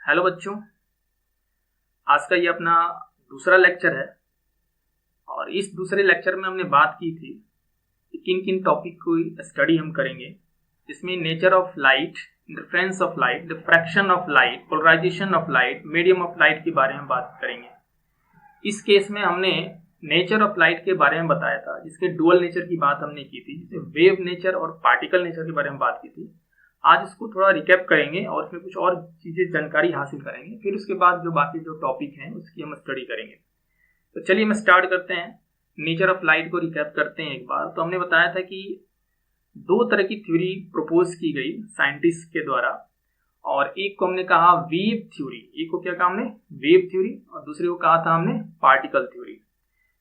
Hello बच्चों, आज का ये अपना दूसरा लेक्चर है और इस दूसरे लेक्चर में हमने बात की थी कि किन किन टॉपिक को स्टडी हम करेंगे। इसमें nature of light, interference of light, diffraction of light, polarisation of light, medium of light के बारे में बात करेंगे। इस केस में हमने नेचर ऑफ लाइट के बारे में बताया था, जिसके डुअल नेचर की बात हमने की थी, जिसे वेव नेचर और पार्टिकल नेचर के बारे में बात की थी। आज इसको थोड़ा रिकैप करेंगे और फिर कुछ और चीजें जानकारी हासिल करेंगे। फिर उसके बाद जो बाकी जो टॉपिक हैं उसकी हम स्टडी करेंगे। तो चलिए हम स्टार्ट करते हैं। नेचर ऑफ लाइट को रिकैप करते हैं एक बार। तो हमने बताया था कि दो तरह की थ्योरी प्रपोज की गई साइंटिस्ट के द्वारा, और एक को हमने कहा वेव थ्योरी, एक को क्या कहा हमने वेव थ्योरी, और दूसरे को कहा था हमने पार्टिकल थ्योरी।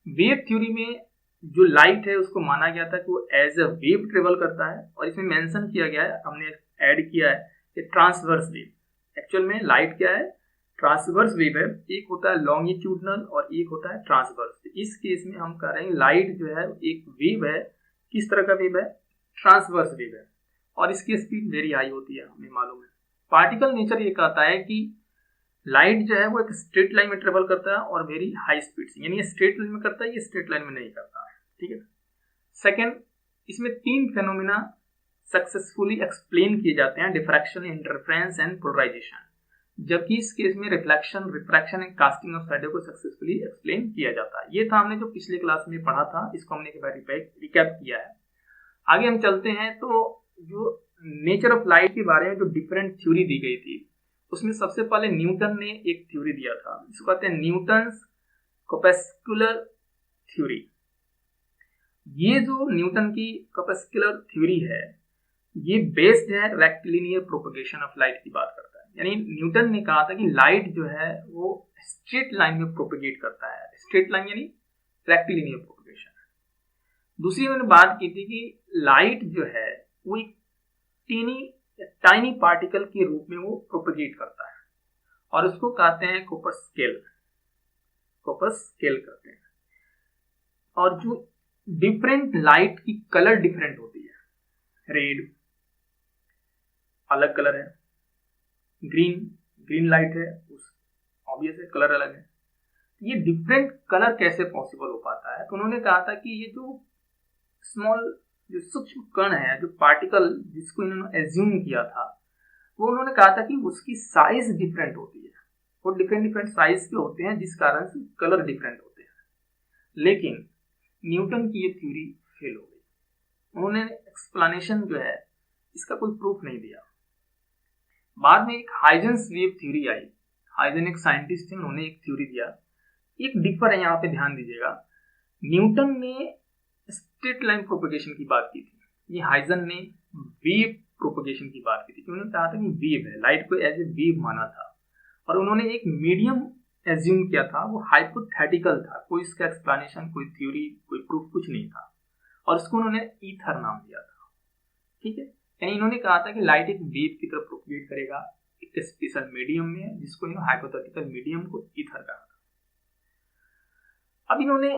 वेव थ्योरी में जो लाइट है उसको माना गया था कि वो एज अ वेव ट्रेवल करता है, और इसमें मेंशन किया गया है, हमने ऐड किया है कि ट्रांसवर्स वेव। एक्चुअल में लाइट क्या है, ट्रांसवर्स वेव है। एक होता है लॉन्गिट्यूडनल और एक होता है ट्रांसवर्स। इस केस में हम कह रहे हैं लाइट जो है एक वेव है। किस तरह का वेव है? ट्रांसवर्स वेव है, और इसकी स्पीड वेरी हाई होती है, हमें मालूम है। पार्टिकल नेचर ये कहता है कि लाइट जो है वो एक स्ट्रेट लाइन में ट्रेवल करता है और वेरी हाई स्पीड से, यानी ये स्ट्रेट लाइन में करता है, ये स्ट्रेट लाइन में नहीं करता है। ठीक है। सेकेंड, इसमें तीन फेनोमेना सक्सेसफुली एक्सप्लेन किए जाते हैं, डिफ्रैक्शन, इंटरफेरेंस एंड पोलराइजेशन। जबकि इस केस में reflection, refraction and casting of shadow को सक्सेसफुली एक्सप्लेन किया जाता है। ये था हमने जो पिछले क्लास में पढ़ा था, इसको हमने एक बार रिकैप किया है। आगे हम चलते हैं। तो जो नेचर ऑफ लाइट के बारे में जो डिफरेंट थ्योरी दी गई थी, उसमें सबसे पहले न्यूटन ने एक थ्योरी दिया था, जिसको कहते हैं न्यूटन्स कॉर्पस्कुलर थ्योरी। ये जो न्यूटन की कॉर्पस्कुलर थ्योरी है, ये बेस्ड है रेक्टिलिनियर प्रोपगेशन ऑफ लाइट की बात करता है। यानी न्यूटन ने कहा था कि लाइट जो है वो स्ट्रेट लाइन में प्रोपगेट करता है। स्ट्रेट लाइन यानी रेक्टिलिनियर प्रोपगेशन। दूसरी मैंने बात की थी कि लाइट जो है वो एक टाइनी पार्टिकल के रूप में वो प्रोपगेट करता है, और उसको कहते हैं कोपर्स्केल कहते हैं। और जो डिफरेंट लाइट की कलर डिफरेंट होती है, रेड अलग कलर है, ग्रीन लाइट है, उस ऑब्वियस है कलर अलग है। ये डिफरेंट कलर कैसे पॉसिबल हो पाता है? तो उन्होंने कहा था कि ये जो स्मॉल, जो सूक्ष्म कण है, जो पार्टिकल जिसको इन्होंने एज्यूम किया था, वो उन्होंने कहा था कि उसकी साइज डिफरेंट होती है। वो डिफरेंट साइज के होते हैं, जिस कारण से कलर डिफरेंट होते हैं। लेकिन न्यूटन की ये थ्योरी फेल हो गई। उन्होंने एक्सप्लेनेशन जो है इसका कोई प्रूफ नहीं दिया। बाद में एक हाइजेंस वेव थ्योरी आई। हाइजेन एक साइंटिस्ट थे, उन्होंने एक थ्योरी दिया। एक डिफर है, यहाँ पे ध्यान दीजिएगा। न्यूटन ने स्ट्रेट लाइन प्रोपगेशन की बात की थी, ये हाइजेन ने वेव प्रोपगेशन की बात की थी। उन्होंने कहा था कि वेव है, लाइट को एज ए वेव माना था, और उन्होंने एक मीडियम एज्यूम किया था, वो हाइपोथेटिकल था, कोई इसका एक्सप्लेनेशन, कोई थ्योरी, कोई प्रूफ कुछ नहीं था, और उसको उन्होंने ईथर नाम दिया था। ठीक है। यानी इन्होंने कहा था कि लाइट एक वेव की तरफ प्रोपगेट करेगा एक स्पेशल मीडियम में, जिसको हाइपोथेटिकल मीडियम को ईथर कहा था। अब इन्होंने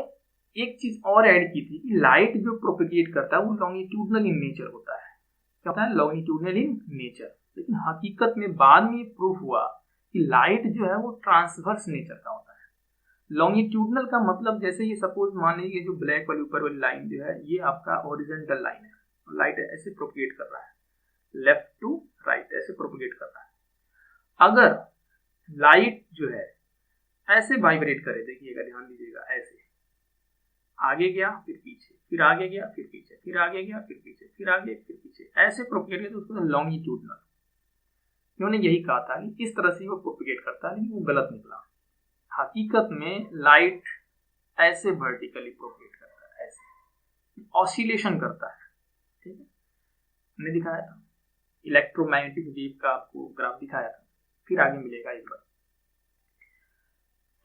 एक चीज और ऐड की थी कि लाइट जो प्रोपगेट करता है वो लॉन्गिट्यूडनल इन नेचर होता है। क्या होता है? Longitudinal in nature. लेकिन हकीकत में बाद में प्रूफ हुआ कि लाइट जो है वो ट्रांसवर्स नेचर का होता है। लॉन्गिट्यूडनल का मतलब, जैसे ये सपोज मान लीजिए जो ब्लैक वाली ऊपर वाली लाइन जो है, ये आपका हॉरिजॉन्टल लाइन है, लाइट ऐसे प्रोपगेट कर रहा है, लेफ्ट टू राइट ऐसे प्रोपगेट कर रहा है। अगर लाइट जो है ऐसे वाइब्रेट करे, देखिएगा, ध्यान दीजिएगा, ऐसे आगे गया फिर पीछे, फिर आगे गया फिर पीछे, फिर आगे गया फिर पीछे, फिर आगे फिर पीछे, ऐसे प्रोपगेट किया, तो उसको लॉन्गिट्यूडनल। उन्होंने यही कहा था कि इस तरह से वो प्रोपगेट करता है, लेकिन वो गलत निकला। हकीकत में लाइट ऐसे वर्टिकली प्रोपगेट करता है, ऐसे ऑसिलेशन करता है। ठीक है, हमने दिखाया था इलेक्ट्रोमैग्नेटिक वेव का, आपको ग्राफ दिखाया था, फिर आगे मिलेगा एक बार।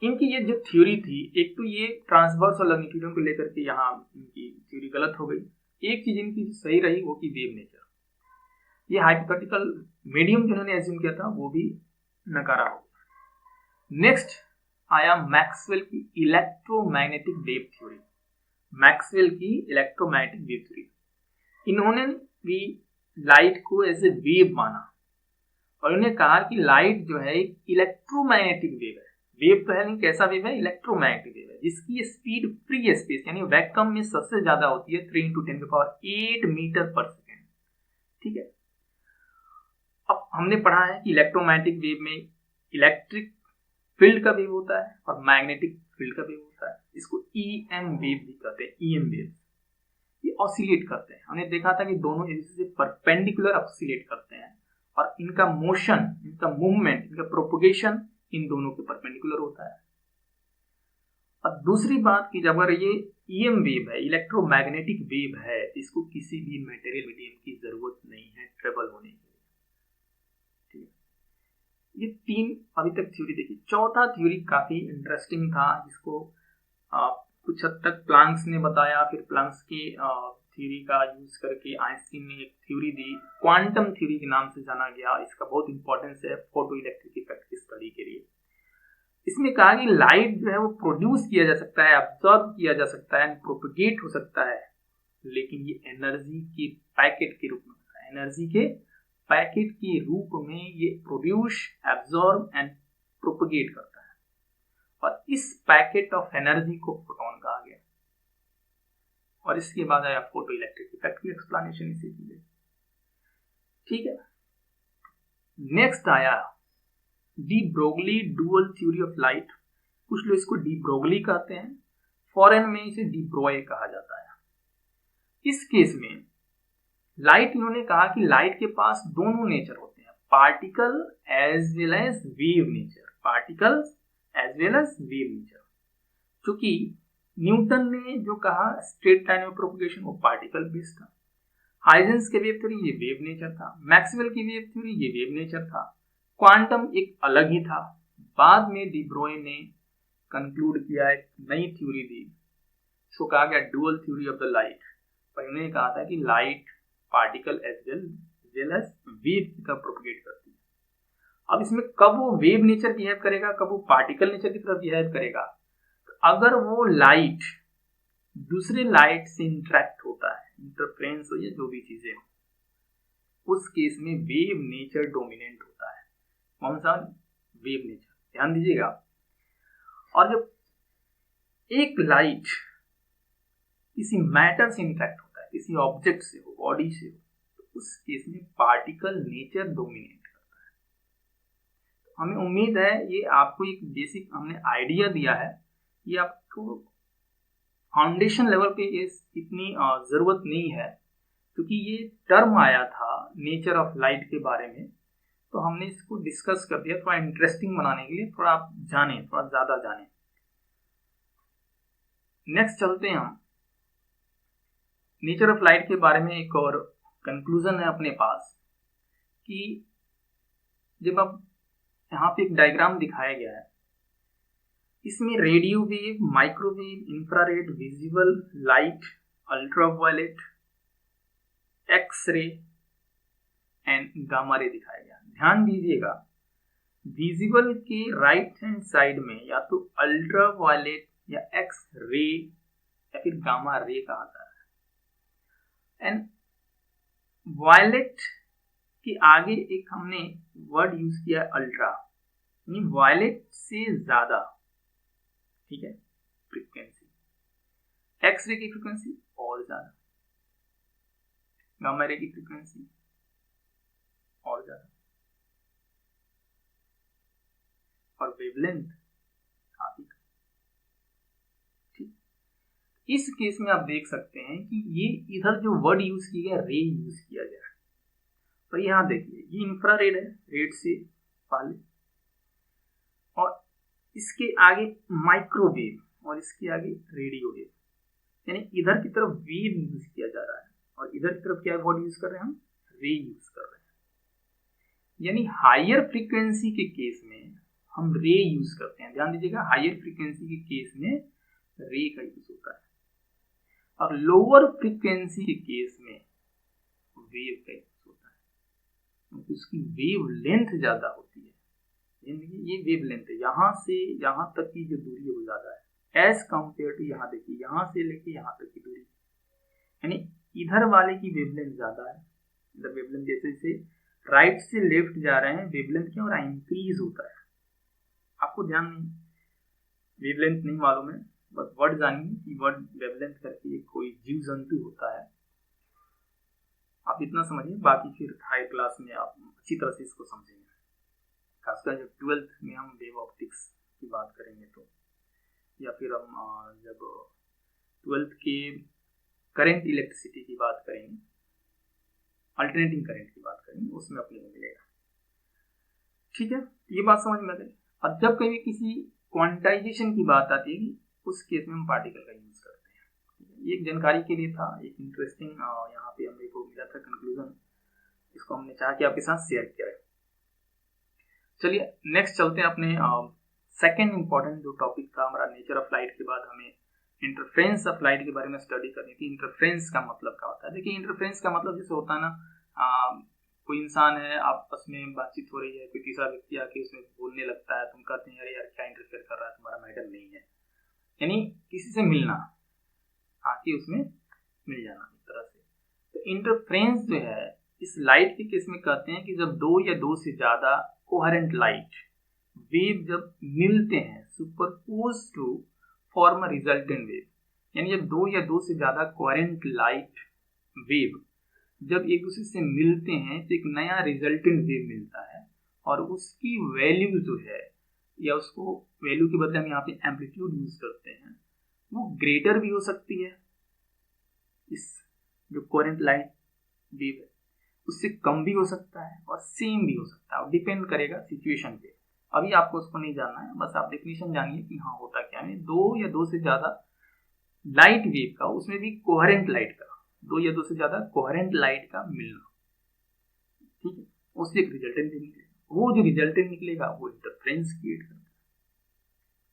इनकी ये जो थ्योरी थी, एक तो ये ट्रांसवर्स और लॉन्गिट्यूडनल को लेकर के यहाँ इनकी थ्योरी गलत हो गई। एक चीज इनकी सही रही, वो की वेव नेचर। ये हाइपोथेटिकल मीडियम जो इन्होंने एज्यूम किया था वो भी नकारा हो गया। नेक्स्ट आया मैक्सवेल की इलेक्ट्रोमैग्नेटिक वेव थ्योरी। मैक्सवेल की इलेक्ट्रोमैग्नेटिक वेव थ्योरी, इन्होंने भी लाइट को एज ए वेव माना, और उन्होंने कहा कि लाइट जो है एक इलेक्ट्रोमैग्नेटिक वेव है। वेव तो है नहीं, कैसा वेव है? इलेक्ट्रोमैग्नेटिक वेव है, जिसकी स्पीड फ्री स्पेस यानी वैक्यूम में सबसे ज्यादा होती है 3 × 10⁸ मीटर पर सेकेंड। ठीक है, अब हमने पढ़ा है कि इलेक्ट्रोमैग्नेटिक वेव में इलेक्ट्रिक फील्ड का वेव होता है और मैग्नेटिक फील्ड का वेव होता है। इसको EM वेव भी कहते हैं, EM वेव। ये ऑसिलेट करते हैं, हमने देखा था कि दोनों एक दूसरे से परपेंडिकुलर ऑसिलेट करते हैं और इनका मोशन, इनका मूवमेंट, इनका प्रोपगेशन इन दोनों के परपेंडिकुलर होता है। और दूसरी बात कि जब अगर ये EM वेव है, इलेक्ट्रोमैग्नेटिक वेव है, इसको किसी भी मटेरियल मीडियम की जरूरत नहीं है ट्रेवल होने के लिए। ये 3 अभी तक थ्योरी देखी। चौथा थ्योरी काफी इंटरेस्टिंग था, जिसको कुछ हद तक प्लांक्स ने बताया। फिर प्लांक्स की थ्योरी का यूज करके आइंस्टीन ने एक थ्योरी दी, क्वांटम थ्योरी के नाम से जाना गया। इसका बहुत इंपॉर्टेंस है फोटो इलेक्ट्रिक इफेक्ट की स्टडी के लिए। इसमें कहा कि लाइट जो है वो प्रोड्यूस किया जा सकता है, अब्सॉर्ब किया जा सकता है, प्रोपगेट हो सकता है, लेकिन ये एनर्जी के पैकेट के रूप में होता है। एनर्जी के पैकेट के रूप में ये प्रोड्यूस, एब्जॉर्ब एंड प्रोपगेट करता है, और इस पैकेट ऑफ एनर्जी को फोटोन कहा गया। और इसके बाद आया फोटो इलेक्ट्रिक इफेक्ट की एक्सप्लेनेशन इसी की। ठीक है, नेक्स्ट आया de Broglie dual theory of light. कुछ लोग इसको डी ब्रोगली कहते हैं, फॉरेन में इसे डी ब्रोए कहा जाता है। इस केस में लाइट, इन्होंने कहा कि लाइट के पास दोनों नेचर होते हैं, particle as well as wave nature, particles as well as wave nature. क्योंकि न्यूटन ने जो कहा स्ट्रेट लाइन ऑफ प्रोपगेशन, वो पार्टिकल बेस्ड था। हाइजेंस के वेव थ्योरी, ये वेव नेचर था। मैक्सवेल की वेव थ्योरी, ये वेव नेचर था। क्वांटम एक अलग ही था। बाद में डी ब्रोए ने कंक्लूड किया, एक नई थ्योरी दी, इसको कहा गया dual theory of the light. पर इन्होंने कहा था कि light particle as well as wave की तरफ प्रोपगेट करती है। अब इसमें कब वो वेव नेचर बिहेव करेगा, कब वो पार्टिकल नेचर की तरफ बिहेव करेगा? तो अगर वो लाइट दूसरे लाइट से इंटरेक्ट होता है, इंटरफ्रेंस हो या जो भी चीजें हो, उस केस में वेव नेचर डोमिनेंट होता है। कौन सा? Wave nature. ध्यान दीजिएगा। और जब एक लाइट किसी मैटर से इंटरेक्ट होता है, किसी ऑब्जेक्ट से हो, बॉडी से हो, तो उस केस में पार्टिकल नेचर डोमिनेट करता है। तो हमें उम्मीद है ये आपको एक बेसिक हमने आइडिया दिया है। ये आपको फाउंडेशन लेवल पे इतनी जरूरत नहीं है, क्योंकि ये टर्म आया था नेचर ऑफ लाइट के बारे में, तो हमने इसको डिस्कस कर दिया थोड़ा इंटरेस्टिंग बनाने के लिए, थोड़ा आप जाने, थोड़ा ज्यादा जाने। नेक्स्ट चलते हैं हम नेचर ऑफ लाइट के बारे में। एक और कंक्लूजन है अपने पास कि जब अब यहाँ पे एक डायग्राम दिखाया गया है, इसमें radio wave, microwave, infrared, visible light, ultraviolet, X-ray and gamma ray दिखाया गया। ध्यान दीजिएगा, विजिबल के राइट हैंड साइड में या तो अल्ट्रावायलेट या एक्स-रे या फिर गामा रे कहा जाता है। एंड वायलेट के आगे एक हमने वर्ड यूज किया अल्ट्रा, यानी वायलेट से ज्यादा, ठीक है, फ्रीक्वेंसी। एक्स-रे की फ्रीक्वेंसी और ज्यादा, गामा रे की फ्रीक्वेंसी और ज्यादा, और वेवलेंथ काफी कम। ठीक, इस केस में आप देख सकते हैं कि ये इधर जो वर्ड यूज किया गया, रे यूज किया गया है। तो यहां देखिए, ये इंफ्रारेड है, रेड से पहले, और इसके आगे माइक्रोवेव और इसके आगे रेडियो वेव, यानी इधर की तरफ वेव यूज किया जा रहा है और इधर की तरफ क्या वर्ड यूज कर रहे हैं हम? रे यूज कर रहे हैं। यानी हायर फ्रीक्वेंसी के केस में हम रे यूज करते हैं। ध्यान दीजिएगा, हायर फ्रीक्वेंसी के केस में रे का यूज होता है और लोअर फ्रीक्वेंसी के केस में वेव का यूज होता है, क्योंकि उसकी वेव लेंथ ज्यादा होती है। ये वेव लेंथ है, यहाँ से यहाँ तक की जो दूरी है वो ज्यादा है एज कंपेयर टू, यहाँ देखिए, यहाँ से लेके यहाँ तक की दूरी, यानी इधर वाले की वेवलेंथ ज्यादा है। इधर वेवलेंथ जैसे जैसे राइट से लेफ्ट जा रहे हैं, वेवलेंथ क्या हो रहा है, इंक्रीज होता है। आपको ध्यान नहीं, वेवलेंथ नहीं मालूम है, बस वर्ड जानिए कि वर्ड वेवलेंथ करके कोई जीव जंतु होता है, आप इतना समझिए, बाकी फिर हाई क्लास में आप अच्छी तरह से इसको समझेंगे। खासकर जब 12th में हम वेव ऑप्टिक्स की बात करेंगे तो, या फिर हम जब 12th के करंट इलेक्ट्रिसिटी की बात करेंगे, अल्टरनेटिंग करंट की बात करेंगे, उसमें अपने को मिलेगा। ठीक है, ये बात समझ में आ गई। अब जब कभी किसी क्वांटाइजेशन की बात आती है कि उस केस में हम पार्टिकल का यूज करते हैं। ये एक जानकारी के लिए था, एक इंटरेस्टिंग यहाँ पे हमने को मिला था कंक्लूजन, इसको हमने चाहा कि आपके साथ शेयर किया है। चलिए नेक्स्ट चलते हैं अपने सेकेंड इंपॉर्टेंट जो टॉपिक था हमारा नेचर ऑफ लाइट के बाद हमें इंटरफ्रेंस ऑफ लाइट के बारे में स्टडी करनी थी। इंटरफ्रेंस का मतलब क्या होता है? देखिए, इंटरफ्रेंस का मतलब जैसे होता है ना, कोई इंसान है, आपस में बातचीत हो रही है, कोई तीसरा व्यक्ति आके उसमें बोलने लगता है, तुम कहते हैं अरे यार क्या इंटरफेयर कर रहा है, तुम्हारा मैटर नहीं है, यानी किसी से मिलना, आके उसमें मिल जाना इस तरह से। तो इंटरफ्रेंस जो है इस लाइट के केस में कहते हैं कि जब दो या दो से ज्यादा कोहेरेंट लाइट वेव जब मिलते हैं superpose to form a resultant wave, यानी जब दो या दो से ज्यादा कोहेरेंट लाइट वेव जब एक दूसरे से मिलते हैं तो एक नया रिजल्टेंट वेव मिलता है, और उसकी वैल्यू जो है, या उसको वैल्यू के बदले हम यहाँ पे एम्पलीट्यूड यूज करते हैं, वो ग्रेटर भी हो सकती है, इस जो कोहेरेंट लाइट वेव है उससे कम भी हो सकता है, और सेम भी हो सकता है, डिपेंड करेगा सिचुएशन पे। अभी आपको उसको नहीं जानना है, बस आप डेफिनेशन जानिए कि हाँ होता क्या है। दो या दो से ज्यादा लाइट वेव का, उसमें भी कोहेरेंट लाइट का, दो या दो से ज्यादा कोहेरेंट लाइट का मिलना, ठीक है, उससे एक रिजल्टेंट निकलेगा। वो जो रिजल्टेंट निकलेगा वो इंटरफ्रेंस क्रिएट करता है,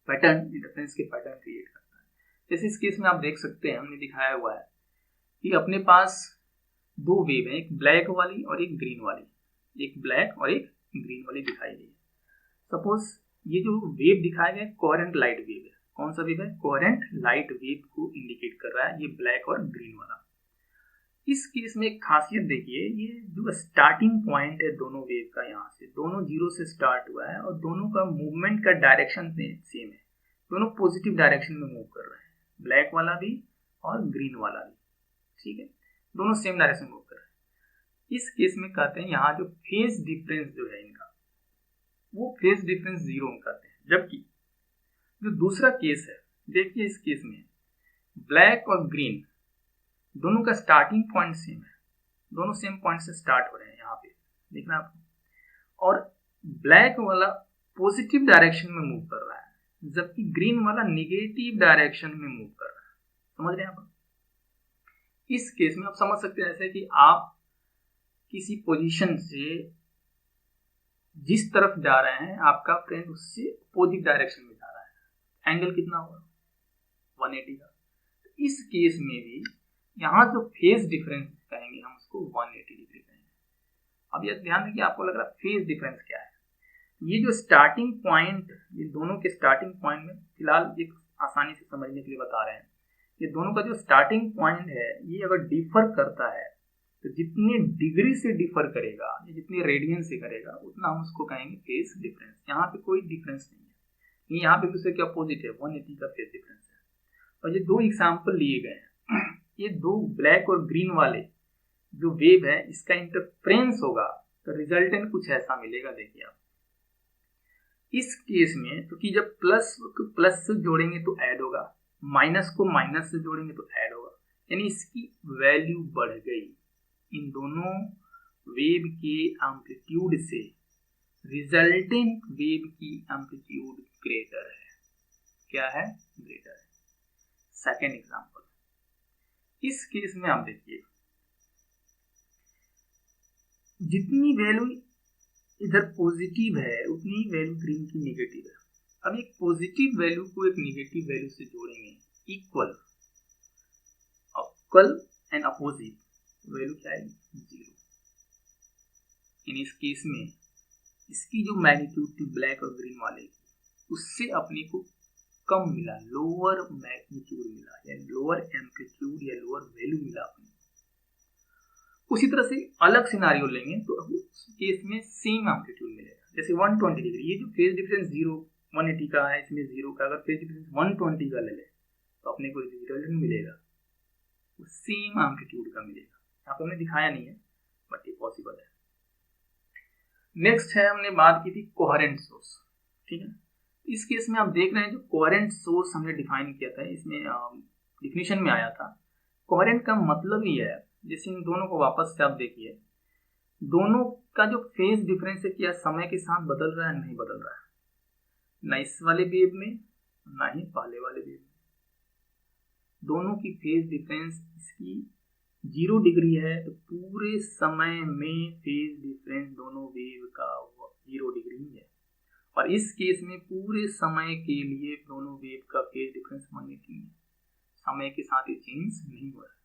पैटर्न, इंटरफ्रेंस के पैटर्न क्रिएट करता है। जैसे इस केस में आप देख सकते हैं, हमने दिखाया हुआ है कि अपने पास दो वेव है, एक ब्लैक वाली और एक ग्रीन वाली, एक ब्लैक और एक ग्रीन वाली दिखाई गई है। सपोज ये जो वेव दिखाया गया कोहेरेंट लाइट वेव है, कौन सा वेव है? कोहेरेंट लाइट वेव को इंडिकेट कर रहा है ये ब्लैक और ग्रीन वाला। इस केस में एक खासियत देखिए, ये जो स्टार्टिंग पॉइंट है दोनों वेव का, यहाँ से दोनों जीरो से स्टार्ट हुआ है, और दोनों का मूवमेंट का डायरेक्शन सेम है, दोनों पॉजिटिव डायरेक्शन में मूव कर रहे हैं, ब्लैक वाला भी और ग्रीन वाला भी, ठीक है, दोनों सेम डायरेक्शन में मूव कर रहे हैं। इस केस में कहते हैं यहाँ जो फेज डिफरेंस जो है इनका, वो फेज डिफरेंस जीरो कहते हैं। जबकि जो दूसरा केस है, देखिए इस केस में ब्लैक और ग्रीन दोनों का स्टार्टिंग पॉइंट सेम है, दोनों सेम पॉइंट से स्टार्ट हो रहे हैं, यहाँ पे देखना आपको, और ब्लैक वाला पॉजिटिव डायरेक्शन में मूव कर रहा है, जबकि ग्रीन वाला निगेटिव डायरेक्शन में मूव कर रहा है। समझ रहे हैं आप? इस केस में आप समझ सकते हैं ऐसे कि आप किसी पोजीशन से जिस तरफ जा रहे हैं, आपका फ्रेंड उससे अपोजिट डायरेक्शन में जा रहा है, एंगल कितना होगा? 180 का। इस केस में भी यहाँ जो फेज डिफरेंस कहेंगे हम उसको 180 डिग्री कहेंगे। अब यह ध्यान रखिए, आपको लग रहा है फेज डिफरेंस क्या है? ये जो स्टार्टिंग पॉइंट, ये दोनों के स्टार्टिंग पॉइंट में फिलहाल एक आसानी से समझने के लिए बता रहे हैं, ये दोनों का जो स्टार्टिंग पॉइंट है ये अगर डिफर करता है तो जितने डिग्री से डिफर करेगा या जितने रेडियन से करेगा उतना हम उसको कहेंगे फेज डिफरेंस। यहाँ पे कोई डिफरेंस नहीं है, यहाँ पे दूसरे के अपोजिट है, 180 का फेज डिफरेंस है। और ये दो एग्जाम्पल लिए गए हैं, ये दो ब्लैक और ग्रीन वाले जो वेव है इसका इंटरफ्रेंस होगा तो रिजल्टेंट कुछ ऐसा मिलेगा। देखिए आप इस केस में तो कि जब प्लस को प्लस से जोड़ेंगे तो ऐड होगा, माइनस को माइनस से जोड़ेंगे तो ऐड होगा, यानी इसकी वैल्यू बढ़ गई। इन दोनों वेव के एम्पलीट्यूड से रिजल्टेंट वेव की एम्पलीट्यूड ग्रेटर है। क्या है? ग्रेटर है। सेकेंड एग्जांपल, इस केस में आप देखिए जितनी वैल्यू इधर पॉजिटिव है उतनी वैल्यू ग्रीन की नेगेटिव है। अब एक पॉजिटिव वैल्यू को एक नेगेटिव वैल्यू से जोड़ेंगे, इक्वल एंड अपोजिट वैल्यू क्या है? 0। इन इस केस में इसकी जो मैग्नीट्यूड थी ब्लैक और ग्रीन वाले की, उससे अपने को कम मिला, लोअर मैग्नीट्यूड मिला, या लोअर एम्पलीट्यूड या लोअर वैल्यू मिला अपने। उसी तरह से अलग सिनारियो लेंगे तो उस केस में सेम एम्पलीट्यूड मिलेगा। जैसे 120 डिग्री, ये जो फेज डिफरेंस 180 का है, इसमें 0 का, अगर फेज डिफरेंस 120 का ले ले तो अपने को रिजल्ट मिलेगा सेम एम्पलीट्यूड का मिलेगा। यहाँ पे हमने दिखाया नहीं है बट ये पॉसिबल है। नेक्स्ट है, हमने बात की थी कोहेरेंट सोर्स, ठीक है। इस केस में आप देख रहे हैं जो कोहेरेंट सोर्स हमने डिफाइन किया था, इसमें डिफिनीशन में आया था। कोहेरेंट का मतलब ही है, जैसे इन दोनों को वापस से आप देखिए, दोनों का जो फेज डिफरेंस है क्या समय के साथ बदल रहा है? नहीं बदल रहा है, ना इस वाले वेव में ना ही पहले वाले वेव में। दोनों की फेज डिफरेंस इसकी 0 डिग्री है तो पूरे समय में फेज डिफरेंस दोनों वेव का 0 डिग्री ही है, और इस केस में पूरे समय के लिए दोनों वेव का फेज डिफरेंस -3 है, समय के साथ ये चेंज नहीं हो रहा है।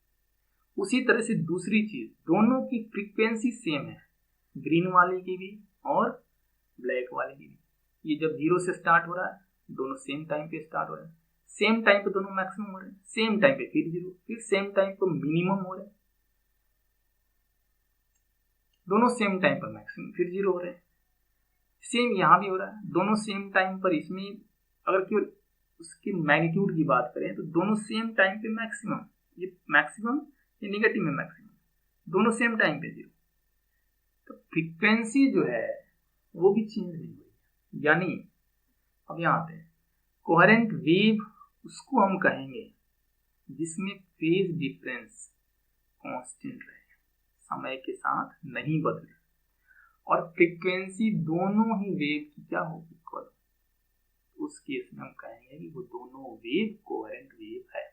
उसी तरह से दूसरी चीज, दोनों की फ्रीक्वेंसी सेम है, ग्रीन वाले की भी और ब्लैक वाले की भी। ये जब 0 से स्टार्ट हो रहा है, दोनों सेम टाइम पे स्टार्ट हो रहे हैं, सेम टाइम पे दोनों मैक्सिमम हो रहे हैं, सेम टाइम पे फिर 0, फिर सेम टाइम पे मिनिमम हो रहे हैं, दोनों सेम टाइम पर मैक्सिमम फिर 0 हो रहे हैं। सेम यहाँ भी हो रहा है, दोनों सेम टाइम पर। इसमें अगर केवल उसकी मैग्नीट्यूड की बात करें तो दोनों सेम टाइम पे मैक्सिमम, ये मैक्सिमम ये नेगेटिव में मैक्सिमम, दोनों सेम टाइम पे 0। तो फ्रीक्वेंसी जो है वो भी चेंज नहीं हुई। यानी अब यहाँ पे कोहेरेंट वेव उसको हम कहेंगे जिसमें फेज डिफरेंस कांस्टेंट रहे, समय के साथ नहीं बदले, और फ्रीक्वेंसी दोनों ही वेव की क्या होगी? इक्वल। उस केस में हम कहेंगे कि वो दोनों वेव कोहेरेंट वेव है।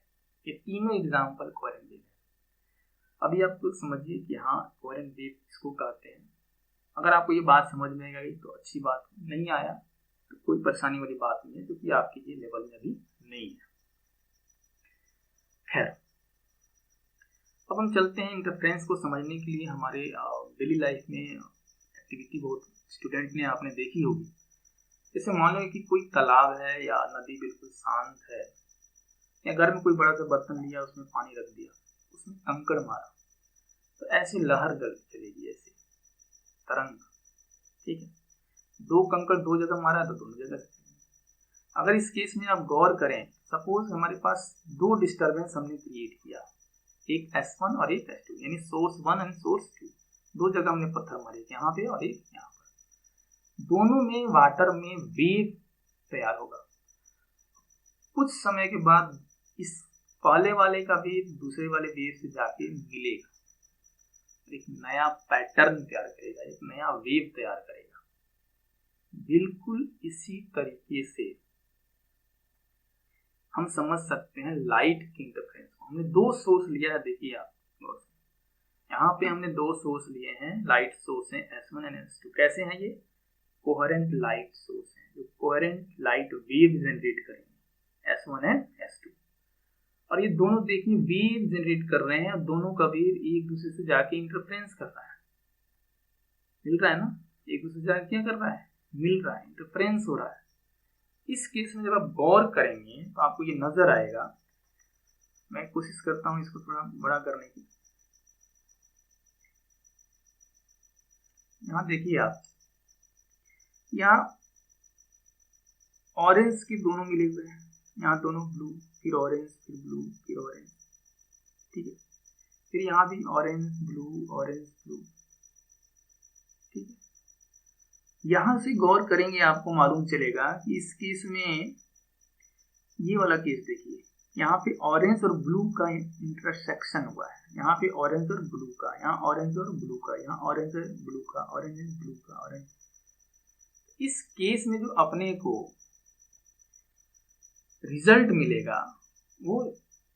ये तीनों एग्जांपल कोहेरेंट वेव है। अभी आप कुछ समझिए कि हाँ कोहेरेंट वेव इसको कहते हैं। अगर आपको ये बात समझ में आ गई तो अच्छी बात, नहीं आया तो कोई परेशानी वाली बात नहीं है, क्योंकि आपके ये लेवल में अभी नहीं है। खैर, अब हम चलते हैं इंटरफ्रेंस को समझने के लिए। हमारे डेली लाइफ में एक्टिविटी बहुत स्टूडेंट ने आपने देखी होगी। जैसे मान लो कि कोई तालाब है या नदी बिल्कुल शांत है, या घर में कोई बड़ा सा बर्तन लिया, उसमें पानी रख दिया, उसमें कंकड़ मारा, तो ऐसी लहर चलेगी, ऐसे तरंग, ठीक है। 2 कंकड़ 2 जगह मारा तो दोनों जगह। अगर इस केस में आप गौर करें, सपोज हमारे पास 2 डिस्टर्बेंस हमने क्रिएट किया, एक S1 और एक S2, यानी सोर्स 1 और सोर्स 2, 2 जगह हमने पत्थर मारे, यहाँ पे और एक यहाँ पर। दोनों में वाटर में वेव तैयार होगा। कुछ समय के बाद इस पहले वाले का वेव दूसरे वाले वेव से जाके मिलेगा, एक नया पैटर्न तैयार करेगा, एक नया वेव तैयार करेगा। बिल्कुल इसी तरीके से हम समझ सकते हैं लाइट के इंटरफ्रेंस को। हमने 2 सोर्स लिया है, देखिए आप यहाँ पे हमने 2 सोर्स लिए हैं, लाइट सोर्स है S1 और S2। कैसे हैं ये? कोहेरेंट लाइट सोर्स है, जो कोहेरेंट लाइट वेव जनरेट करेंगे, S1 एंड S2। और ये दोनों देखिए वेव जनरेट कर रहे हैं, दोनों का वेव एक दूसरे से जाके इंटरफ्रेंस कर रहा है, मिल रहा है ना, एक दूसरे से जाके क्या कर रहा है, मिल रहा है, इंटरफ्रेंस हो रहा है। इस केस में जब आप गौर करेंगे तो आपको ये नजर आएगा। मैं कोशिश करता हूं इसको थोड़ा बड़ा करने की। यहाँ देखिए आप, यहाँ ऑरेंज के दोनों मिले हुए हैं, यहाँ दोनों ब्लू, फिर ऑरेंज, फिर ब्लू, फिर ऑरेंज, ठीक है। फिर यहाँ भी ऑरेंज ब्लू, ऑरेंज ब्लू, ठीक है। यहां से गौर करेंगे आपको मालूम चलेगा कि इस केस में, ये वाला केस देखिए, यहाँ पे ऑरेंज और ब्लू का इंटरसेक्शन हुआ है, यहाँ पे ऑरेंज और ब्लू का, यहाँ ऑरेंज और ब्लू का, यहाँ ऑरेंज और ब्लू का, ऑरेंज और ब्लू का, ऑरेंज। इस केस में जो अपने को रिजल्ट मिलेगा वो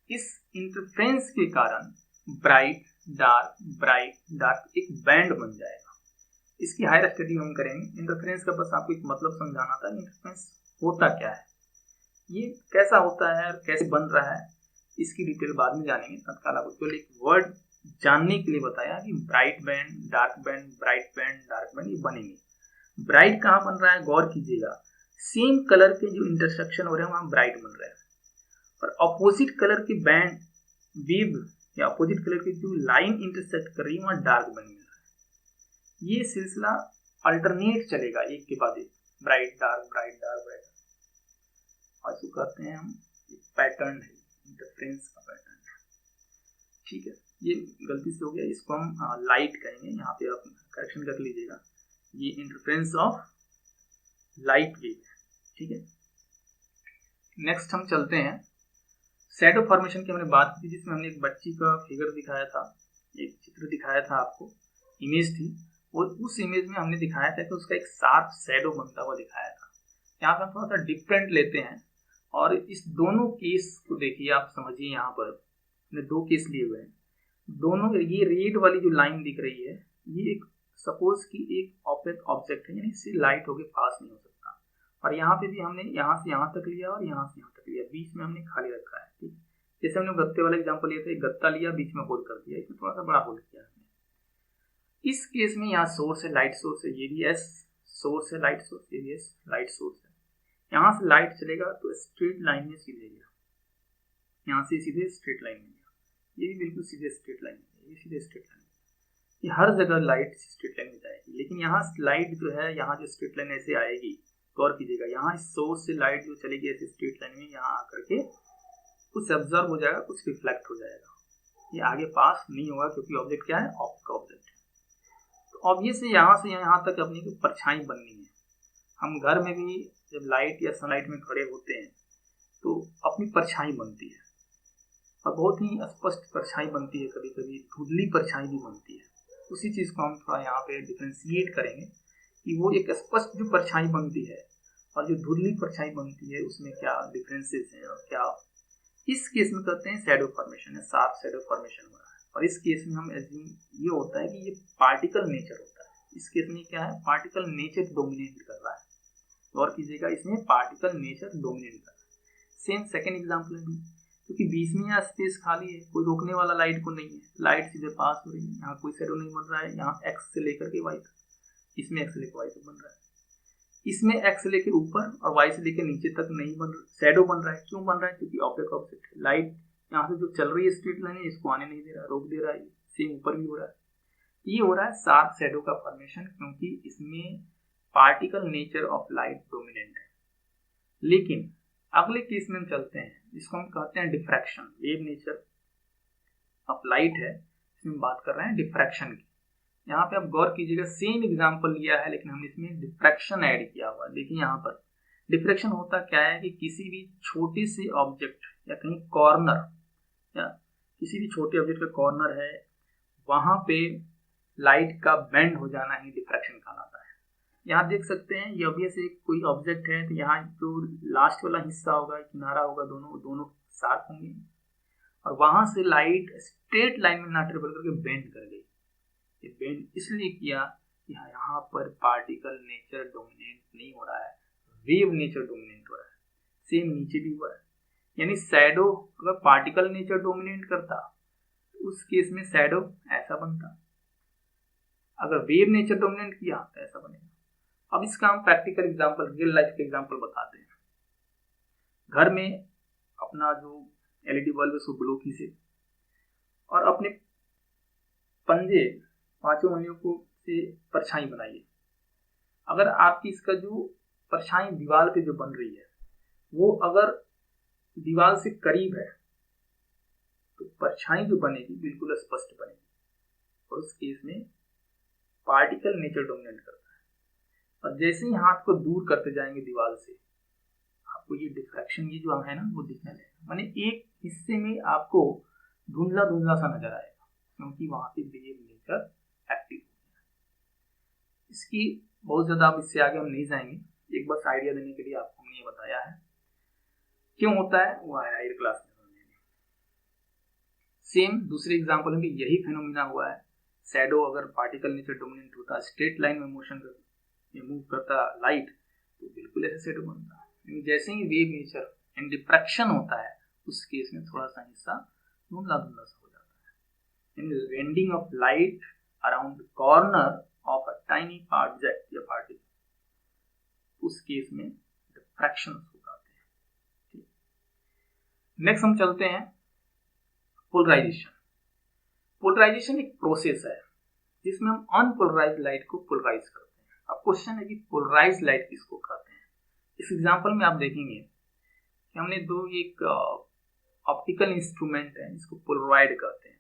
इस इंटरफ्रेंस के कारण ब्राइट डार्क एक बैंड बन जाएगा। इसकी हायर स्टडी हम करेंगे। इंटरफ्रेंस का बस आपको एक मतलब समझाना था, इंटरफ्रेंस होता क्या है, ये कैसा होता है और कैसे बन रहा है, इसकी डिटेल बाद में जानेंगे। तत्काल आपको केवल एक वर्ड जानने के लिए बताया कि bright band, dark band, bright band, dark band ये बनेंगे। ब्राइट कहाँ बन रहा है, गौर कीजिएगा, सेम कलर के जो इंटरसेक्शन हो रहे हैं वहां ब्राइट बन रहे हैं, और अपोजिट कलर के बैंड वेव या अपोजिट कलर की जो लाइन इंटरसेक्ट कर रही है वहाँ डार्क बनी मिल रहा है। ये सिलसिला अल्टरनेट चलेगा एक के बाद एक, bright dark bright dark bright, और इसको कहते हैं हम पैटर्न है, इंटरफ्रेंस का पैटर्न है। ठीक है, ये गलती से हो गया, इसको हम लाइट कहेंगे, यहाँ पे आप करेक्शन कर लीजिएगा, ये इंटरफ्रेंस ऑफ लाइट वेव है। ठीक है, नेक्स्ट हम चलते हैं शैडो फॉर्मेशन की। हमने बात की थी जिसमें हमने एक बच्ची का फिगर दिखाया था, एक चित्र दिखाया था आपको, इमेज थी, और उस इमेज में हमने दिखाया था कि उसका एक शार्प शैडो बनता हुआ दिखाया था। यहाँ पे हम थोड़ा सा डिफरेंट लेते हैं और इस दोनों केस को देखिए, आप समझिए, यहाँ पर हमने दो केस लिए हुए हैं। दोनों, ये रेड वाली जो लाइन दिख रही है, ये एक सपोज कि एक ऑब्जेक्ट ऑब्जेक्ट है, यानी इससे लाइट होके पास नहीं हो सकता। और यहाँ पे भी हमने यहाँ से यहाँ तक लिया और यहाँ से यहाँ तक लिया, बीच में हमने खाली रखा है। ठीक, जैसे हमने गत्ते वाला एग्जांपल लिया था, एक गत्ता लिया, बीच में होल कर दिया, इसमें थोड़ा सा बड़ा होल किया हमने। इस केस में यहाँ सोर्स है, लाइट सोर्स है, ये भी एस सोर्स है, लाइट सोर्स, ये भी एस लाइट सोर्स है। यहाँ से लाइट चलेगा तो स्ट्रेट लाइन में सीधे गया, यहाँ से सीधे स्ट्रेट लाइन में गया, ये भी बिल्कुल सीधे स्ट्रेट लाइन में, ये सीधे स्ट्रेट लाइन में। ये हर जगह लाइट स्ट्रेट लाइन में जाएगी, लेकिन यहाँ लाइट जो है, यहाँ जो स्ट्रेट लाइन ऐसे आएगी, गौर कीजिएगा, यहाँ इस सोर्स से लाइट जो चलेगी ऐसे स्ट्रेट लाइन में, यहाँ आकर के कुछ ऑब्जर्व हो जाएगा, कुछ रिफ्लेक्ट हो जाएगा, ये आगे पास नहीं होगा, क्योंकि ऑब्जेक्ट क्या है, ऑप्टिक ऑब्जेक्ट है। तो ऑब्वियसली यहाँ से यहाँ तक अपनी परछाई बननी है। हम घर में भी जब लाइट या सनलाइट में खड़े होते हैं तो अपनी परछाई बनती है, और बहुत ही स्पष्ट परछाई बनती है, कभी कभी धुंधली परछाई भी बनती है। उसी चीज़ को हम थोड़ा यहाँ पे डिफ्रेंशिएट करेंगे कि वो एक स्पष्ट जो परछाई बनती है और जो धुंधली परछाई बनती है, उसमें क्या डिफरेंसेस हैं और क्या। इस केस में कहते हैं शैडो फॉर्मेशन है, शार्प शैडो फॉर्मेशन हो रहा है। और इस केस में हम ये होता है कि ये पार्टिकल नेचर होता है। इस केस में क्या है, पार्टिकल नेचर डोमिनेट कर रहा है। गौर कीजिएगा, इसमें पार्टिकल नेचर डोमिनेट कर रहा है। सेम सेकेंड एग्जाम्पल भी, क्योंकि बीच में यहाँ स्पेस खाली है, कोई रोकने वाला लाइट को नहीं है, लाइट सीधे पास हो रही है, यहाँ कोई शैडो नहीं बन रहा है, यहाँ एक्स से लेकर के वाई तक, इसमें एक्स से लेकर वाई तक बन रहा है, इसमें एक्स से लेकर ऊपर और वाई से लेकर नीचे तक नहीं बन रहा, शैडो बन रहा है। क्यों बन रहा है, क्योंकि ऑब्जेक्ट ऑब्जेक्ट है, लाइट यहाँ से जो चल रही है स्ट्रेट लाइन है, इसको आने नहीं दे रहा, रोक दे रहा है। सेम ऊपर भी हो रहा है, ये हो रहा है शार्प शैडो का फॉर्मेशन, क्योंकि इसमें particle nature of light dominant है। लेकिन अगले केस में हम चलते हैं, जिसको हम कहते हैं diffraction. Wave nature of light है, इसमें बात कर रहे हैं डिफ्रैक्शन की। यहाँ पे आप गौर कीजिएगा, सेम एग्जांपल लिया है, लेकिन हमने इसमें डिफ्रैक्शन ऐड किया हुआ है। देखिए यहाँ पर डिफ्रैक्शन होता क्या है कि किसी भी छोटे से ऑब्जेक्ट या कहीं कॉर्नर, या किसी भी छोटे ऑब्जेक्ट का कॉर्नर है, वहां पे लाइट का बेंड हो जाना ही डिफ्रैक्शन कहलाता है। यहाँ देख सकते हैं, ये ऑब्वियस एक कोई ऑब्जेक्ट है, तो यहाँ जो लास्ट वाला हिस्सा होगा, किनारा होगा, दोनों साथ होंगे, और वहां से लाइट स्ट्रेट लाइन में ना ट्रेवल करके बेंड कर गई। ये बेंड इसलिए किया कि यहाँ पर पार्टिकल नेचर डोमिनेट नहीं हो रहा है, वेव नेचर डोमिनेट हो रहा है। सेम नीचे भी हुआ है, यानी शैडो अगर पार्टिकल नेचर डोमिनेट करता तो उस केस में शैडो ऐसा बनता, अगर वेव नेचर डोमिनेट किया तो ऐसा बनेगा। अब इसका हम प्रैक्टिकल एग्जांपल, रियल लाइफ के एग्जांपल बताते हैं। घर में अपना जो एलईडी बल्ब है उसको ग्लो कीजिए और अपने पंजे, पांचों उंगलियों को से परछाई बनाइए। अगर आपकी इसका जो परछाई दीवार पे जो बन रही है, वो अगर दीवार से करीब है तो परछाई जो बनेगी बिल्कुल स्पष्ट बनेगी, और उस केस में पार्टिकल नेचर डोमिनेट करता है। और जैसे ही हाथ को दूर करते जाएंगे दीवार से, आपको ये डिफ्रैक्शन ये जो है ना, वो दिखने लगेगा। माने एक हिस्से में आपको धुंधला धुंधला सा नजर आएगा, क्योंकि वहां पे वेव नेचर एक्टिव हो गया। इसकी बहुत ज्यादा अब इससे आगे हम नहीं जाएंगे, एक बस आइडिया देने के लिए आपको हमने ये बताया है। क्यों होता है वो है हायर क्लास में समझेंगे। सेम दूसरे एग्जाम्पल में भी यही फिनोमिना हुआ है। शैडो अगर पार्टिकल नेचर डोमिनेंट होता, स्ट्रेट लाइन में मोशन मूव करता लाइट, तो बिल्कुल ऐसे शैडो बनता है। जैसे ही वेव नेचर एंड डिफ्रैक्शन होता है, उस केस में थोड़ा सा हिस्सा धुंधला धुंधला सा हो जाता है। In bending of light around corner of a tiny object या पार्टिकल, उस केस में डिफ्रैक्शन हो जाते हैं। नेक्स्ट हम चलते हैं पोलराइजेशन। पोलराइजेशन एक प्रोसेस है जिसमें हम अनपोलराइज्ड लाइट को पोलराइज करते हैं। अब क्वेश्चन है कि पोलराइज्ड लाइट किसको कहते हैं। इस एग्जांपल में आप देखेंगे कि हमने एक ऑप्टिकल इंस्ट्रूमेंट है जिसको पोलराइड कहते हैं,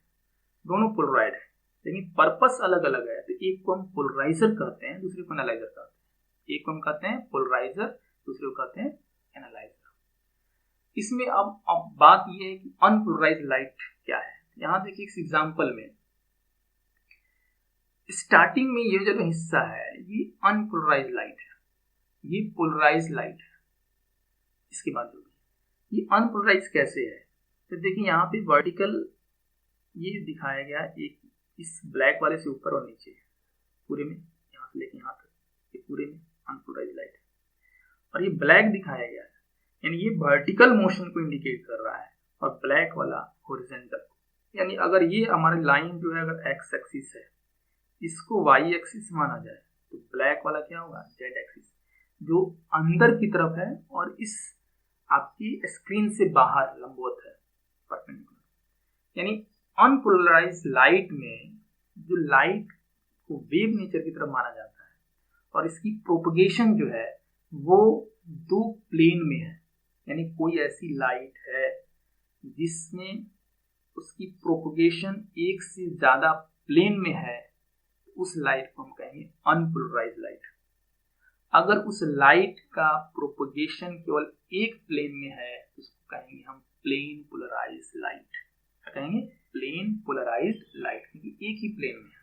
दोनों पोलराइड है लेकिन पर्पस अलग अलग है। तो एक को हम पोलराइजर कहते हैं, दूसरे को एनालाइजर कहते हैं। एक को हम कहते हैं पोलराइजर, दूसरे को कहते हैं एनालाइजर। इसमें अब बात यह है कि अनपोलराइज्ड लाइट क्या है। यहां देखिए इस एग्जांपल में स्टार्टिंग में ये जो हिस्सा है ये अनपोलराइज्ड लाइट है, ये पोलराइज्ड लाइट है। इसके बाद जो ये अनपोलराइज्ड कैसे है, तो देखिए यहाँ पे वर्टिकल ये दिखाया गया एक इस ब्लैक वाले से ऊपर और नीचे पूरे में, यहाँ से लेके यहाँ तक ये पूरे में अनपोलराइज्ड लाइट है। और ये ब्लैक दिखाया गया है यानी ये वर्टिकल मोशन को इंडिकेट कर रहा है और ब्लैक वाला हॉरिजॉन्टल। यानी अगर ये हमारी लाइन जो है अगर एक्स एक्सिस है, इसको वाई एक्सिस माना जाए तो ब्लैक वाला क्या होगा जेड एक्सिस, जो अंदर की तरफ है और इस आपकी स्क्रीन से बाहर लंबवत है परपेंडिकुलर। यानी अनपोलराइज्ड लाइट में जो लाइट को वेव नेचर की तरफ माना जाता है और इसकी प्रोपगेशन जो है वो दो प्लेन में है। यानी कोई ऐसी लाइट है जिसमें उसकी प्रोपगेशन एक से ज्यादा प्लेन में है, उस लाइट को हम कहेंगे अनपोलराइज्ड लाइट। अगर उस लाइट का प्रोपगेशन केवल एक प्लेन में है तो उसको कहेंगे हम प्लेन पोलराइज्ड लाइट। कहेंगे प्लेन पोलराइज्ड लाइट, क्योंकि एक ही प्लेन में है।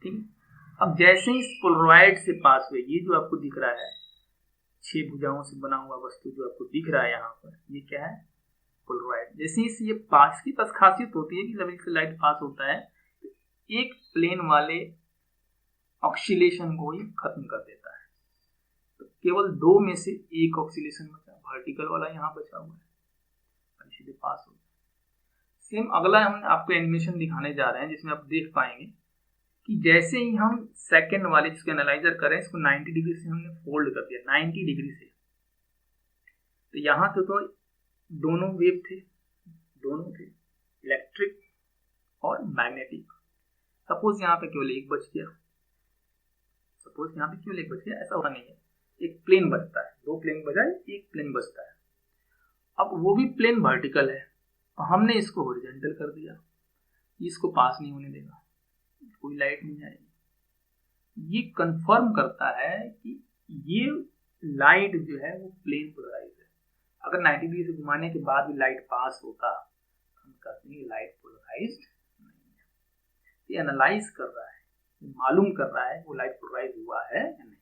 ठीक। अब जैसे ही इस पोलराइड से पास हुए, ये जो आपको दिख रहा है 6 भुजाओं से बना हुआ वस्तु जो आपको दिख रहा है यहाँ पर, ये क्या है पोलराइड। जैसे ही ये पास की पास खासियत होती है कि जब इससे लाइट पास होता है तो एक प्लेन वाले ऑक्सीलेशन को ही खत्म कर देता है। तो केवल दो में से एक ऑक्सीलेशन बचा, वर्टिकल वाला यहाँ बचा हुआ है, सीधे पास हो। सेम अगला हम आपको एनिमेशन दिखाने जा रहे हैं जिसमें आप देख पाएंगे कि जैसे ही हम सेकंड वाले जिसको एनालाइजर करें, इसको 90 डिग्री से हमने फोल्ड कर दिया, 90 डिग्री से। तो यहाँ तो दोनों वेव थे, दोनों थे इलेक्ट्रिक और मैग्नेटिक। सपोज यहाँ पे केवल एक बच गया, सपोज यहाँ पे केवल एक बच गया, ऐसा होता नहीं है। एक प्लेन बचता है, दो प्लेन बजाय एक प्लेन बचता है। अब वो भी प्लेन वर्टिकल है, हमने इसको हॉरिजॉन्टल कर दिया, इसको पास नहीं होने देगा, कोई लाइट नहीं आएगी। ये कंफर्म करता है कि ये लाइट जो है वो प्लेन पोलराइज है। अगर 90 डिग्री से घुमाने के बाद भी लाइट पास होता, हम कहते हैं लाइट पोलराइज्ड नहीं है। ये एनालाइज कर रहा है, मालूम कर रहा है वो लाइट पोलराइज हुआ है या नहीं,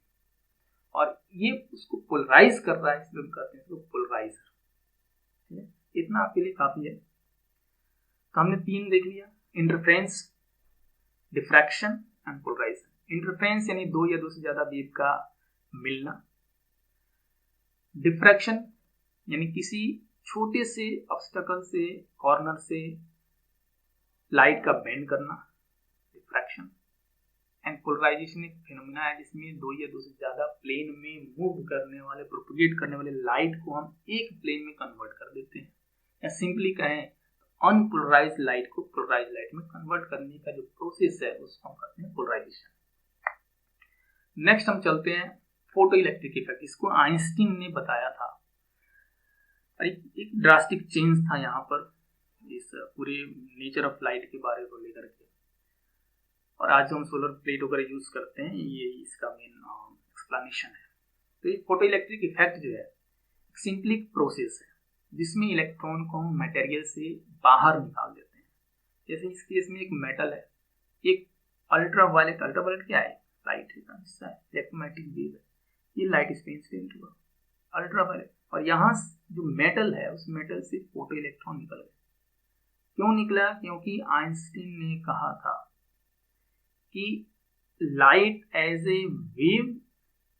और ये उसको पोलराइज कर रहा है, इसलिए हम कहते हैं इसको पोलराइजर। इतना आपके लिए काफी है। तो हमने 3 देख लिया, interference, diffraction and polarisation. Interference यानी दो या दो से ज्यादा वेव का मिलना। डिफ्रैक्शन यानी किसी छोटे से ऑब्स्टेकल से, कॉर्नर से लाइट का बेंड करना, डिफ्रैक्शन। एंड पोलराइजेशन एक फिनोमेना है जिसमें दो या दो से ज्यादा प्लेन में मूव करने वाले, प्रोपगेट करने वाले लाइट को हम एक प्लेन में कन्वर्ट कर देते हैं, या सिंपली कहें अनपोलराइज्ड लाइट को पोलराइज्ड लाइट में कन्वर्ट करने का जो प्रोसेस है उसको हम कहते हैं पोलराइजेशन। नेक्स्ट हम चलते हैं फोटो इलेक्ट्रिक इफेक्ट। इसको आइंस्टीन ने बताया था। एक ड्रास्टिक चेंज था यहाँ पर इस पूरे नेचर ऑफ लाइट के बारे को लेकर के, और आज हम सोलर प्लेट वगैरह यूज करते हैं, ये इसका मेन एक्सप्लेनेशन है। तो ये फोटो इलेक्ट्रिक इफेक्ट जो है सिंपली प्रोसेस है जिसमें इलेक्ट्रॉन को हम मटेरियल से बाहर निकाल देते हैं। जैसे इस केस में एक मेटल है, एक अल्ट्रावायलेट क्या है, लाइट का हिस्सा है, इलेक्ट्रोमैग्नेटिक वेव है, ये लाइट स्पेस से एंटर हुआ अल्ट्रावायलेट, और यहाँ जो मेटल है उस मेटल से फोटो इलेक्ट्रॉन निकल गए। क्यों निकला? क्योंकि आइंस्टीन ने कहा था कि light as a wave,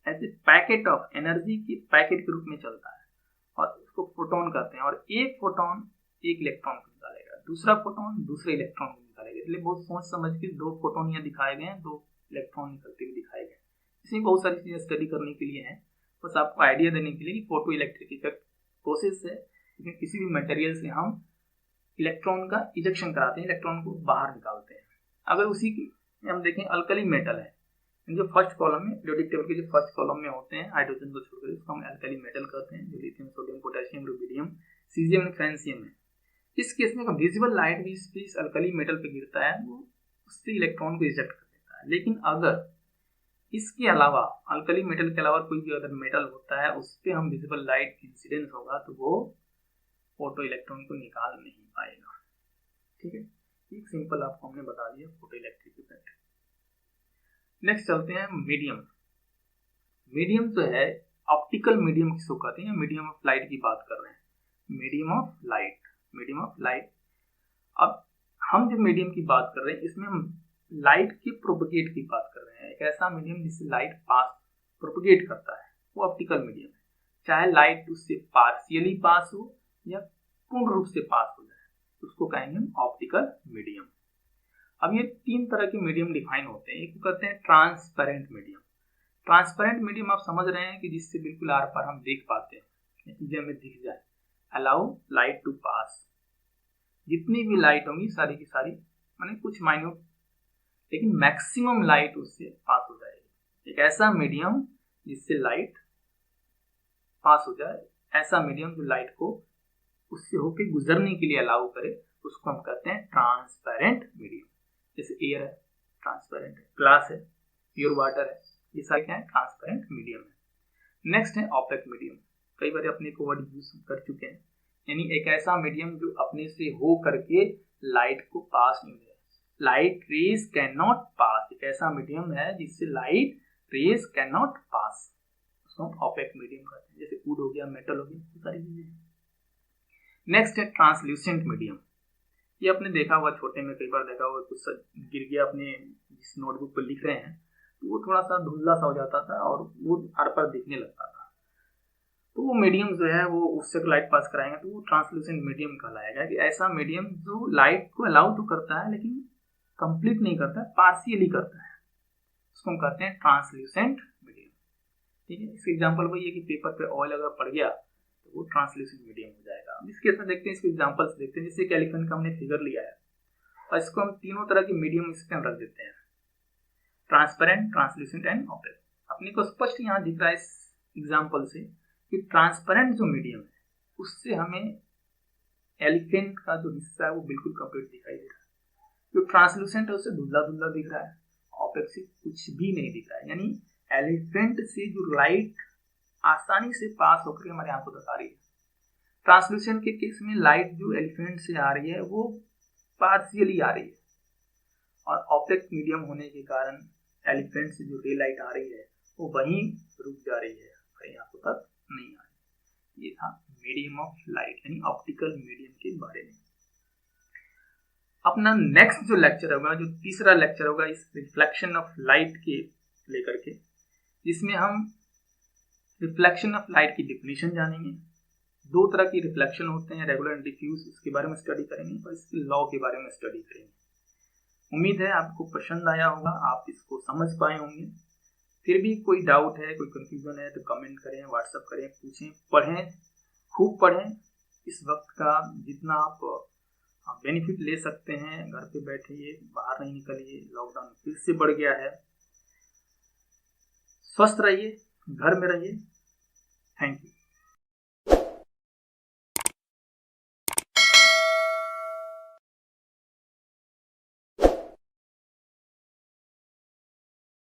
as a packet of energy के पैकेट के रूप में चलता है, और उसको फोटोन कहते हैं। और एक फोटोन एक इलेक्ट्रॉन को निकालेगा, दूसरा फोटोन दूसरे इलेक्ट्रॉन को निकालेगा। इसलिए बहुत सोच समझ के 2 फोटोन यहाँ दिखाए गए हैं, 2 इलेक्ट्रॉन निकलते हुए दिखाए गए। इसमें बहुत सारी चीजें स्टडी करने के लिए है, बस आपको आइडिया देने के लिए कि फोटो इलेक्ट्रिक इफेक्ट प्रोसेस है, लेकिन किसी भी मटेरियल से हम इलेक्ट्रॉन का इजेक्शन कराते हैं, इलेक्ट्रॉन को बाहर निकालते हैं। अगर उसी की हम देखें अल्कली मेटल है, जो फर्स्ट कॉलम में पीरियोडिक टेबल के जो फर्स्ट कॉलम में होते हैं हाइड्रोजन को छोड़कर, उसको हम अल्कली मेटल कहते हैं, जो lithium, sodium, potassium, rubidium, caesium and francium है। इस केस में विजिबल लाइट भी इस अल्कली मेटल पे गिरता है, वो उससे इलेक्ट्रॉन को इजेक्ट कर देता है। लेकिन अगर इसके अलावा अल्कली मेटल के अलावा कोई भी अगर मेटल होता है, उस पर हम विजिबल लाइट इंसिडेंस होगा तो वो फोटो इलेक्ट्रॉन को निकाल नहीं पाएगा। ठीक है, एक सिंपल आपको हमने बता दिया फोटो इलेक्ट्रिक इफेक्ट। नेक्स्ट चलते हैं मीडियम। मीडियम जो है ऑप्टिकल मीडियम किसको कहते हैं, मीडियम ऑफ लाइट की बात कर रहे हैं, medium of light, medium of light. अब हम जो मीडियम की बात कर रहे हैं, इसमें हम लाइट की प्रोपगेट की बात कर रहे हैं। एक ऐसा मीडियम जिससे लाइट पास प्रोपगेट करता है, वो ऑप्टिकल मीडियम है। चाहे लाइट उससे पार्शियली पास हो या पूर्ण रूप से पास हो जाए, उसको कहेंगे हम ऑप्टिकल मीडियम। अब ये तीन तरह के मीडियम डिफाइन होते हैं। एक को कहते हैं ट्रांसपेरेंट मीडियम। ट्रांसपेरेंट मीडियम आप समझ रहे हैं कि जिससे बिल्कुल आर पार हम देख पाते हैं, चीजें हमें दिख जाए। अलाउ लाइट टू पास, जितनी भी लाइट होंगी सारी की सारी, माने कुछ माइन्यूट लेकिन मैक्सिमम लाइट उससे पास हो जाएगी। एक ऐसा मीडियम जिससे लाइट पास हो जाए, ऐसा मीडियम जो लाइट को उससे होकर गुजरने के लिए अलाउ करे, उसको हम कहते हैं ट्रांसपेरेंट मीडियम। जैसे एयर है ट्रांसपेरेंट है, ग्लास है, प्योर वाटर है, ये सारे क्या है, ट्रांसपेरेंट मीडियम है। नेक्स्ट है ऑपेक मीडियम। कई बार अपने को वर्ड यूज कर चुके हैं, यानी एक ऐसा मीडियम जो अपने से हो करके लाइट को पास नहीं दे, light rays can not pass. एक ऐसा मीडियम है जिससे light rays can not pass, उसको हम ऑपेक मीडियम कहते हैं। जैसे वुड हो गया, मेटल हो गया, वो सारी चीजें। नेक्स्ट है ट्रांसल्यूसेंट मीडियम। ये आपने देखा होगा, छोटे में कई बार देखा होगा, कुछ गिर गया अपने जिस नोटबुक पर लिख रहे हैं तो वो थोड़ा सा धुंधला सा हो जाता था और वो आर पार दिखने लगता था, तो वो मीडियम जो है वो उससे लाइट पास कराएंगे तो वो ट्रांसल्यूसेंट मीडियम कहलाएगा। कि ऐसा मीडियम जो लाइट को अलाउ तो करता है लेकिन कंप्लीट नहीं करता है, पार्शियली करता है, उसको हम कहते हैं ट्रांसल्यूसेंट मीडियम। ठीक है, इसका एग्जांपल वही है कि पेपर पे ऑयल अगर पड़ गया तो वो ट्रांसल्यूसेंट मीडियम हो जाएगा। अब इस केस में देखते हैं, इसके एग्जांपल्स देखते हैं। जैसे एलिफेंट का हमने फिगर लिया है और इसको हम तीनों तरह के मीडियम इसके रख देते हैं, ट्रांसपेरेंट, ट्रांसल्यूसेंट एंड ऑपेक। अपने को स्पष्ट यहाँ दिख रहा है इस एग्जांपल से कि ट्रांसपेरेंट जो मीडियम है उससे हमें एलिफेंट का जो हिस्सा है वो बिल्कुल कंप्लीट दिखाई दे रहा है, जो ट्रांसल्यूसेंट है उससे धुंधला धुंधला दिख रहा है, ऑपेक से कुछ भी नहीं दिख रहा है। यानी एलिफेंट से जो लाइट आसानी से पास होकर हमारे आंखों तक आ रही है, ट्रांसल्यूसेंट के केस में लाइट जो एलिफेंट से आ रही है वो पार्शियली आ रही है, और ऑपेक मीडियम होने के कारण एलिफेंट से जो रे लाइट आ रही है वो वहीं रुक जा रही है, हमारी आंखों तक नहीं आ रही। ये था मीडियम ऑफ लाइट यानी ऑप्टिकल मीडियम के बारे में। अपना नेक्स्ट जो लेक्चर होगा, जो तीसरा लेक्चर होगा इस रिफ्लेक्शन ऑफ लाइट के लेकर के, जिसमें हम रिफ्लेक्शन ऑफ लाइट की डेफिनेशन जानेंगे। दो तरह की रिफ्लेक्शन होते हैं, रेगुलर एंड डिफ्यूज, उसके बारे में स्टडी करेंगे और इसके लॉ के बारे में स्टडी करेंगे। उम्मीद है आपको पसंद आया होगा, आप इसको समझ पाए होंगे। फिर भी कोई डाउट है, कोई कंफ्यूजन है तो कमेंट करें, व्हाट्सएप करें, पूछें, पढ़ें, खूब पढ़ें। इस वक्त का जितना आप बेनिफिट ले सकते हैं, घर पे बैठिए, बाहर नहीं निकलिए, लॉकडाउन फिर से बढ़ गया है। स्वस्थ रहिए, घर में रहिए। Thank you.